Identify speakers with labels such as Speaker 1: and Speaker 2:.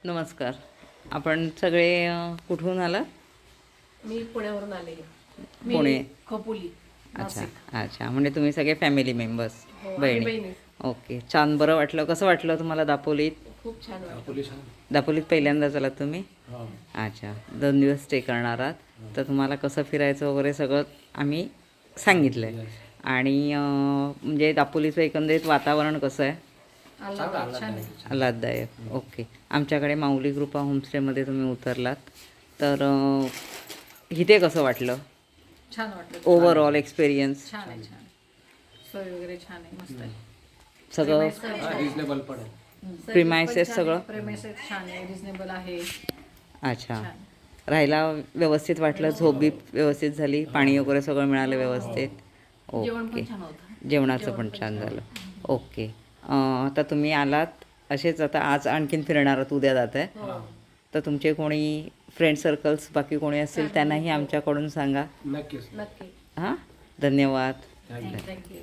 Speaker 1: नमस्कार. आपण सगळे कुठून आलात?
Speaker 2: मी पुण्यावरून आले.
Speaker 1: पुणे.
Speaker 2: खोपोली.
Speaker 1: अच्छा अच्छा, म्हणजे तुम्ही सगळे फॅमिली मेंबर्स,
Speaker 2: हो, आम्ही
Speaker 1: बहिणी.
Speaker 2: बहिणी.
Speaker 1: ओके, छान. बरं वाटलं. कसं वाटलं तुम्हाला दापोलीत?
Speaker 2: खूप छान वाटलं.
Speaker 1: दापोलीत पहिल्यांदाच आलात तुम्ही? अच्छा, 2 दिवस स्टे करणार आहात. तर तुम्हाला कसं फिरायचं वगैरे सगळं आम्ही सांगितलं आहे. आणि म्हणजे दापोलीचं एकंदरीत वातावरण कसं आहे?
Speaker 2: छान आहे.
Speaker 1: आल्हाददायक. ओके. आमच्याकडे माऊली कृपा होमस्टेमध्ये तुम्ही उतरलात. तर इथे कसं वाटलं?
Speaker 2: छान वाटलं.
Speaker 1: ओव्हरऑल एक्सपिरियन्स
Speaker 2: छान आहे. छान सोय वगैरे छान आहे. मस्त आहे.
Speaker 1: सगळं
Speaker 3: रिजनेबल पण आहे.
Speaker 1: प्रिमायसेस सगळं?
Speaker 2: प्रेमाइसेस छान आहे. रिजनेबल आहे.
Speaker 1: अच्छा.
Speaker 2: छान.
Speaker 1: राहायला व्यवस्थित वाटलं? झोप बी व्यवस्थित झाली? पाणी वगैरे सगळं मिळालं व्यवस्थित?
Speaker 2: जेवण
Speaker 1: ओके.
Speaker 2: पण छान होतं.
Speaker 1: जेवणाचं पण छान झालं. ओके. आता तुम्ही आलात असेच, आता आज आणखीन फिरणार आहात, उद्या जात आहे.
Speaker 2: हो.
Speaker 1: तर तुमचे कोणी फ्रेंड सर्कल्स बाकी कोणी असतील त्यांनाही आमच्याकडून सांगा.
Speaker 3: नक्कीच.
Speaker 2: नक्की.
Speaker 1: हां, धन्यवाद.
Speaker 3: थँक्यू.
Speaker 2: थँक्यू.